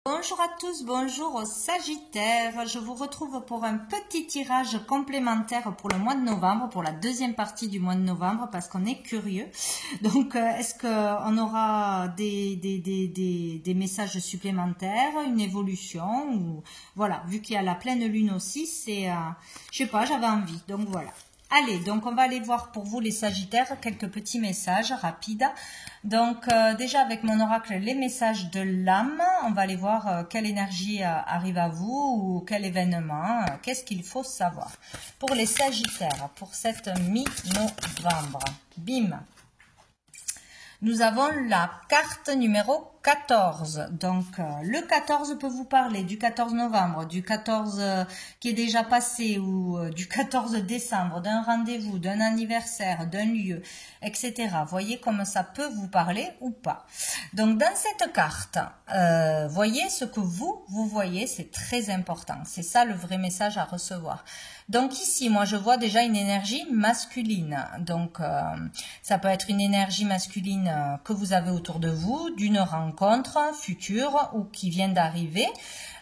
Bonjour à tous, bonjour aux Sagittaires. Je vous retrouve pour un petit tirage complémentaire pour le mois de novembre, pour la deuxième partie du mois de novembre, parce qu'on est curieux. Donc, est-ce qu'on aura des messages supplémentaires, une évolution ou voilà, vu qu'il y a la pleine lune aussi, c'est, je sais pas, j'avais envie. Donc voilà. Allez, donc on va aller voir pour vous les Sagittaires quelques petits messages rapides. Donc déjà avec mon oracle, les messages de l'âme, on va aller voir quelle énergie arrive à vous ou quel événement, qu'est-ce qu'il faut savoir. Pour les Sagittaires, pour cette mi-novembre, bim, nous avons la carte numéro 14. Donc, le 14 peut vous parler du 14 novembre, du 14 qui est déjà passé ou du 14 décembre, d'un rendez-vous, d'un anniversaire, d'un lieu, etc. Voyez comme ça peut vous parler ou pas. Donc, dans cette carte, voyez ce que vous voyez, c'est très important. C'est ça le vrai message à recevoir. Donc ici, moi, je vois déjà une énergie masculine. Donc, ça peut être une énergie masculine que vous avez autour de vous, d'une rencontre future ou qui vient d'arriver.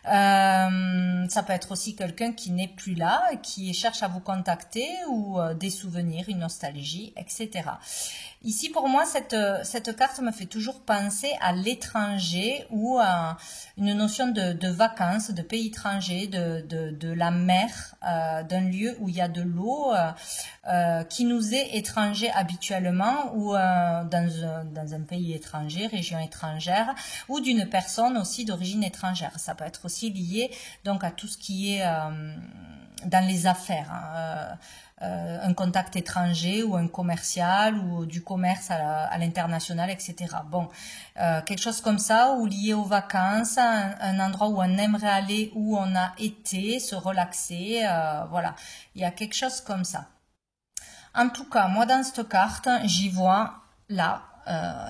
Ça peut être aussi quelqu'un qui n'est plus là, qui cherche à vous contacter ou des souvenirs, une nostalgie, etc. Ici, pour moi, cette carte me fait toujours penser à l'étranger ou à une notion de vacances, de pays étrangers, de la mer, d'un lieu où il y a de l'eau qui nous est étranger habituellement ou dans un pays étranger, région étrangère, ou d'une personne aussi d'origine étrangère. Ça peut être aussi lié donc à tout ce qui est dans les affaires, un contact étranger ou un commercial ou du commerce à l'international, etc. Bon, quelque chose comme ça ou lié aux vacances, un endroit où on aimerait aller, où on a été, se relaxer, voilà, il y a quelque chose comme ça. En tout cas, moi dans cette carte, j'y vois là,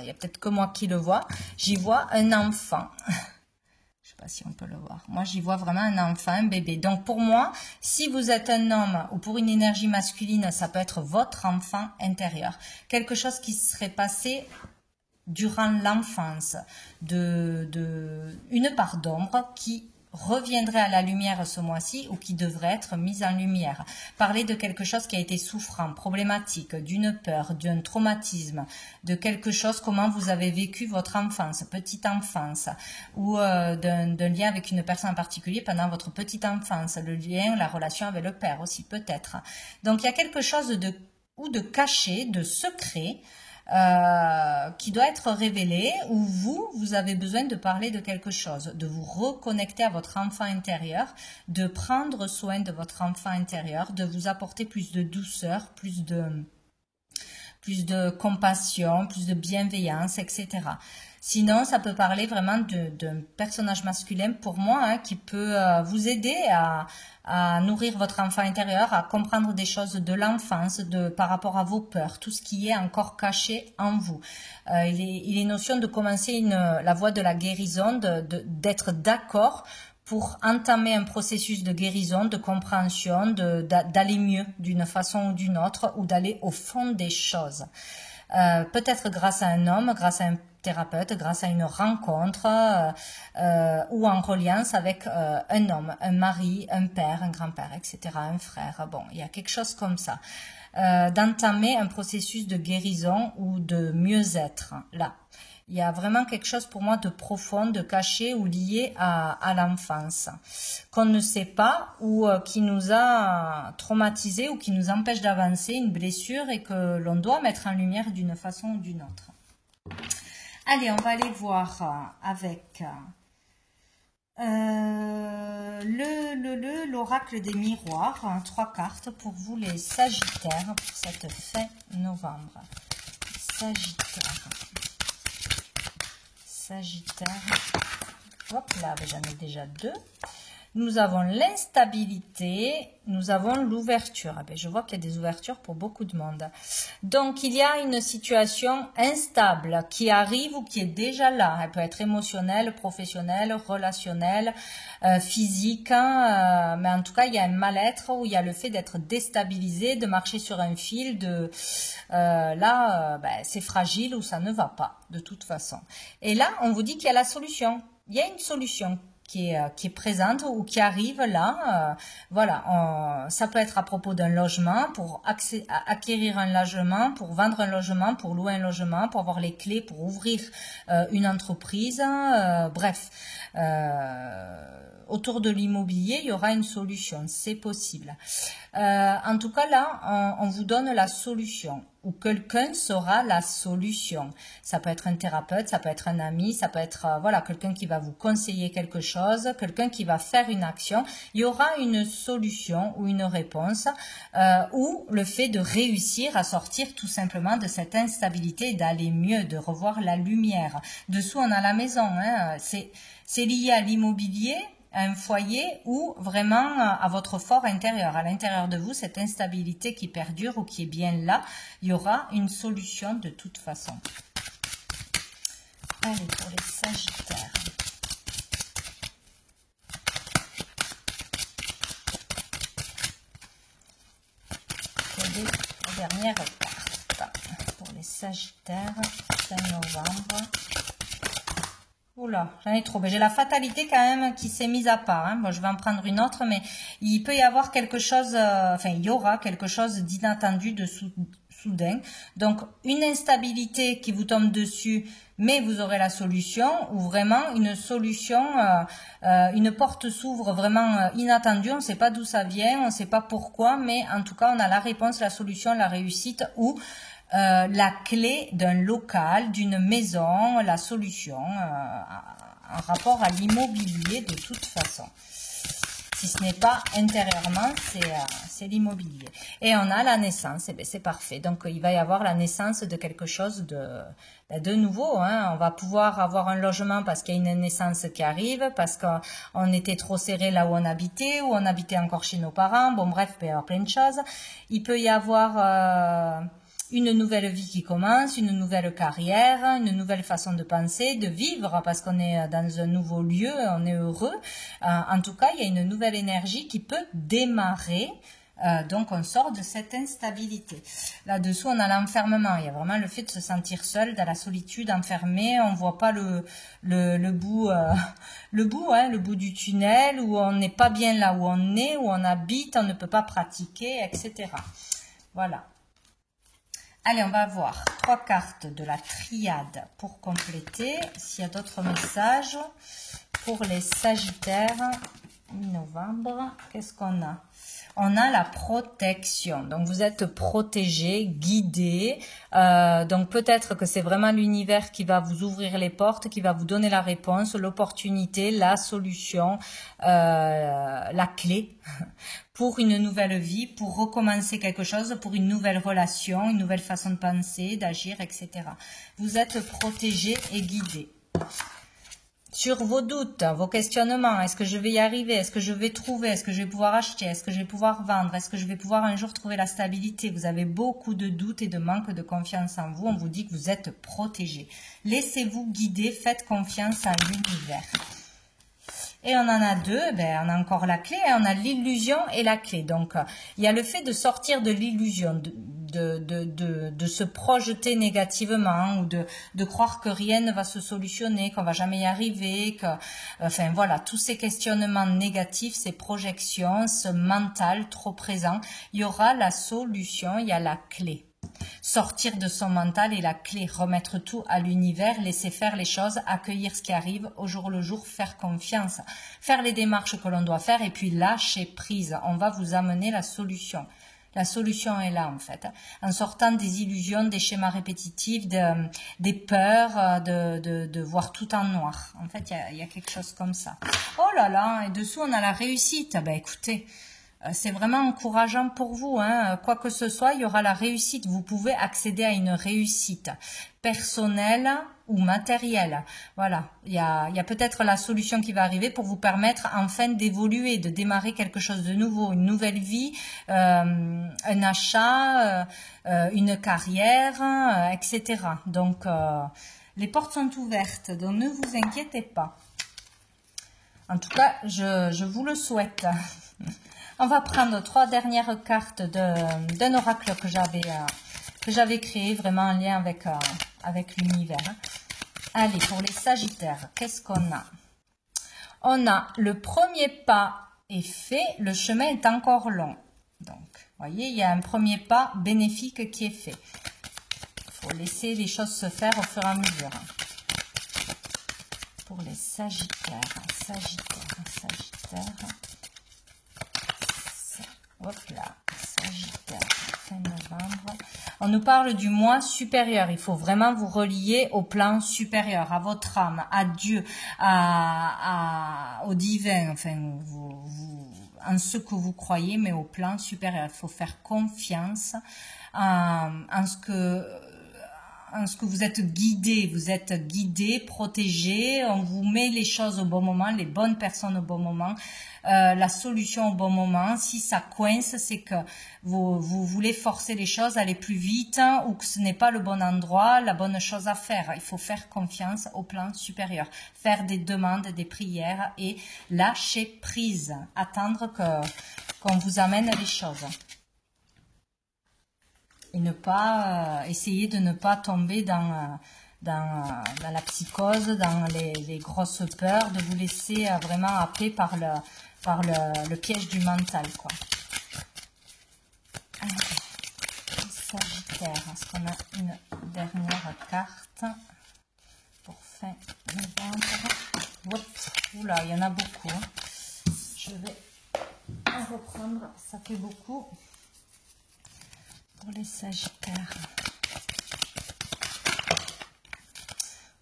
il y a peut-être que moi qui le vois, j'y vois un enfant. Je sais pas si on peut le voir. Moi, j'y vois vraiment un enfant, un bébé. Donc, pour moi, si vous êtes un homme ou pour une énergie masculine, ça peut être votre enfant intérieur. Quelque chose qui serait passé durant l'enfance, une part d'ombre qui reviendrait à la lumière ce mois-ci ou qui devrait être mise en lumière. Parler de quelque chose qui a été souffrant, problématique, d'une peur, d'un traumatisme, de quelque chose, comment vous avez vécu votre enfance, petite enfance, ou d'un lien avec une personne en particulier pendant votre petite enfance, le lien, la relation avec le père aussi peut-être. Donc il y a quelque chose de caché, de secret, qui doit être révélé, où vous avez besoin de parler de quelque chose, de vous reconnecter à votre enfant intérieur, de prendre soin de votre enfant intérieur, de vous apporter plus de douceur, plus de compassion, plus de bienveillance, etc. Sinon, ça peut parler vraiment d'un personnage masculin pour moi qui peut vous aider à nourrir votre enfant intérieur, à comprendre des choses de l'enfance, par rapport à vos peurs, tout ce qui est encore caché en vous. Il est notion de commencer la voie de la guérison, d'être d'accord pour entamer un processus de guérison, de compréhension, d'aller mieux d'une façon ou d'une autre, ou d'aller au fond des choses. Peut-être grâce à un homme, grâce à un thérapeute, grâce à une rencontre ou en reliance avec un homme, un mari, un père, un grand-père, etc., un frère. Bon, il y a quelque chose comme ça. D'entamer un processus de guérison ou de mieux-être, là. Il y a vraiment quelque chose pour moi de profond, de caché ou lié à l'enfance, qu'on ne sait pas ou qui nous a traumatisés ou qui nous empêche d'avancer, une blessure et que l'on doit mettre en lumière d'une façon ou d'une autre. Allez, on va aller voir avec l'oracle des miroirs, 3 cartes pour vous les Sagittaires pour cette fin novembre. Sagittaire, hop là, j'en ai déjà 2. Nous avons l'instabilité, nous avons l'ouverture. Ah ben, je vois qu'il y a des ouvertures pour beaucoup de monde. Donc, il y a une situation instable qui arrive ou qui est déjà là. Elle peut être émotionnelle, professionnelle, relationnelle, physique. Mais en tout cas, il y a un mal-être où il y a le fait d'être déstabilisé, de marcher sur un fil. C'est fragile ou ça ne va pas, de toute façon. Et là, on vous dit qu'il y a la solution. il y a une solution qui est présente ou qui arrive là. Voilà, ça peut être à propos d'un logement, pour acquérir un logement, pour vendre un logement, pour louer un logement, pour avoir les clés, pour ouvrir une entreprise. Bref, autour de l'immobilier, il y aura une solution, c'est possible. En tout cas, là, on vous donne la solution, ou quelqu'un sera la solution. Ça peut être un thérapeute, ça peut être un ami, ça peut être voilà, quelqu'un qui va vous conseiller quelque chose, quelqu'un qui va faire une action. Il y aura une solution ou une réponse, ou le fait de réussir à sortir tout simplement de cette instabilité, d'aller mieux, de revoir la lumière. Dessous, on a la maison, hein. C'est lié à l'immobilier, à un foyer ou vraiment à votre fort intérieur, à l'intérieur de vous, cette instabilité qui perdure ou qui est bien là, il y aura une solution de toute façon. Allez, pour les Sagittaires. La dernière carte pour les Sagittaires, fin novembre. Oula, j'en ai trop. J'ai la fatalité quand même qui s'est mise à part. Hein. Bon, je vais en prendre une autre, mais il peut y avoir quelque chose, enfin, il y aura quelque chose d'inattendu, de soudain. Donc, une instabilité qui vous tombe dessus, mais vous aurez la solution, ou vraiment une solution, une porte s'ouvre vraiment inattendue. On ne sait pas d'où ça vient, on ne sait pas pourquoi, mais en tout cas, on a la réponse, la solution, la réussite, ou la clé d'un local, d'une maison, la solution en rapport à l'immobilier de toute façon. Si ce n'est pas intérieurement, c'est l'immobilier. Et on a la naissance, et bien c'est parfait. Donc il va y avoir la naissance de quelque chose de nouveau. Hein. On va pouvoir avoir un logement parce qu'il y a une naissance qui arrive, parce qu'on était trop serré là où on habitait, ou on habitait encore chez nos parents. Bon bref, il peut y avoir plein de choses. Il peut y avoir une nouvelle vie qui commence, une nouvelle carrière, une nouvelle façon de penser, de vivre, parce qu'on est dans un nouveau lieu, on est heureux. En tout cas, il y a une nouvelle énergie qui peut démarrer. Donc, on sort de cette instabilité. Là-dessous, on a l'enfermement. Il y a vraiment le fait de se sentir seul, dans la solitude, enfermé. On voit pas le bout, le bout du tunnel, où on n'est pas bien là où on est, où on habite, on ne peut pas pratiquer, etc. Voilà. Allez, on va voir 3 cartes de la triade pour compléter. S'il y a d'autres messages pour les Sagittaires, mi-novembre, qu'est-ce qu'on a? On a la protection. Donc, vous êtes protégé, guidé. Donc, peut-être que c'est vraiment l'univers qui va vous ouvrir les portes, qui va vous donner la réponse, l'opportunité, la solution, la clé pour une nouvelle vie, pour recommencer quelque chose, pour une nouvelle relation, une nouvelle façon de penser, d'agir, etc. Vous êtes protégé et guidé. Sur vos doutes, vos questionnements, est-ce que je vais y arriver, est-ce que je vais trouver, est-ce que je vais pouvoir acheter, est-ce que je vais pouvoir vendre, est-ce que je vais pouvoir un jour trouver la stabilité, vous avez beaucoup de doutes et de manque de confiance en vous, on vous dit que vous êtes protégé. Laissez-vous guider, faites confiance à l'univers. Et on en a 2, on a encore la clé, on a l'illusion et la clé. Donc, il y a le fait de sortir de l'illusion, de se projeter négativement ou de croire que rien ne va se solutionner, qu'on va jamais y arriver, enfin voilà, tous ces questionnements négatifs, ces projections, ce mental trop présent, il y aura la solution, il y a la clé. Sortir de son mental est la clé, remettre tout à l'univers, laisser faire les choses, accueillir ce qui arrive au jour le jour, faire confiance, faire les démarches que l'on doit faire et puis lâcher prise. On va vous amener la solution. La solution est là en fait, en sortant des illusions, des schémas répétitifs, des peurs, de voir tout en noir. En fait, il y a quelque chose comme ça. Oh là là, et dessous on a la réussite. Écoutez, c'est vraiment encourageant pour vous. Hein. Quoi que ce soit, il y aura la réussite. Vous pouvez accéder à une réussite personnelle ou matérielle. Voilà, il y a peut-être la solution qui va arriver pour vous permettre enfin d'évoluer, de démarrer quelque chose de nouveau, une nouvelle vie, un achat, une carrière, etc. Donc, les portes sont ouvertes, donc ne vous inquiétez pas. En tout cas, je vous le souhaite. On va prendre 3 dernières cartes d'un oracle que j'avais créé vraiment en lien avec l'univers. Allez, pour les Sagittaires, qu'est-ce qu'on a? On a le premier pas est fait, le chemin est encore long. Donc, vous voyez, il y a un premier pas bénéfique qui est fait. Il faut laisser les choses se faire au fur et à mesure. Pour les Sagittaires, hop là, Sagittaire, fin novembre. On nous parle du moi supérieur. Il faut vraiment vous relier au plan supérieur, à votre âme, à Dieu, au divin, enfin, en ce que vous croyez, mais au plan supérieur. Il faut faire confiance en ce que vous êtes guidé, protégé, on vous met les choses au bon moment, les bonnes personnes au bon moment, la solution au bon moment. Si ça coince, c'est que vous voulez forcer les choses, aller plus vite, ou que ce n'est pas le bon endroit, la bonne chose à faire. Il faut faire confiance au plan supérieur, faire des demandes, des prières et lâcher prise, attendre qu'on vous amène les choses. Et ne pas essayer de ne pas tomber dans la psychose, dans les grosses peurs, de vous laisser vraiment happer par le piège du mental, quoi. Allez, Sagittaire, est-ce qu'on a une dernière carte pour fin novembre? Oups, oula, il y en a beaucoup. Hein. Je vais en reprendre, ça fait beaucoup. Pour les Sagittaires.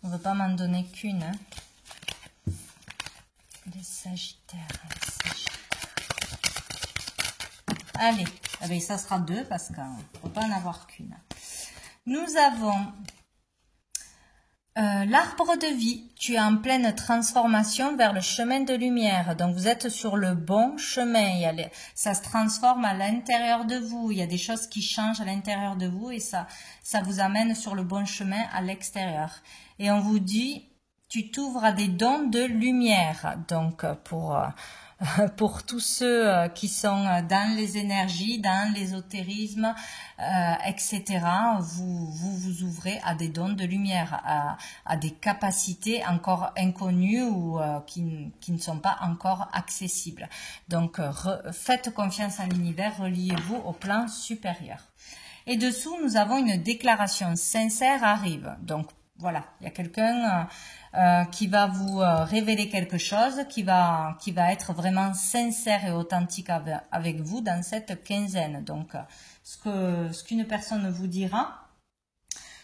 On ne veut pas m'en donner qu'une. Hein. Les Sagittaires. Allez, eh bien, ça sera 2 parce qu'on ne peut pas en avoir qu'une. Nous avons l'arbre de vie. Tu es en pleine transformation vers le chemin de lumière. Donc, vous êtes sur le bon chemin. Ça se transforme à l'intérieur de vous. Il y a des choses qui changent à l'intérieur de vous et ça vous amène sur le bon chemin à l'extérieur. Et on vous dit, tu t'ouvres à des dons de lumière. Donc, pour tous ceux qui sont dans les énergies, dans l'ésotérisme, etc., vous ouvrez à des dons de lumière, à des capacités encore inconnues ou qui ne sont pas encore accessibles. Donc, faites confiance à l'univers, reliez-vous au plan supérieur. Et dessous, nous avons une déclaration sincère arrive. Donc, voilà, il y a quelqu'un qui va vous révéler quelque chose, qui va être vraiment sincère et authentique avec vous dans cette quinzaine. Donc, ce qu'une personne vous dira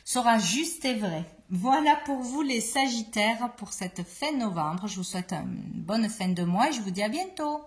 sera juste et vrai. Voilà pour vous les Sagittaires pour cette fin novembre. Je vous souhaite une bonne fin de mois et je vous dis à bientôt.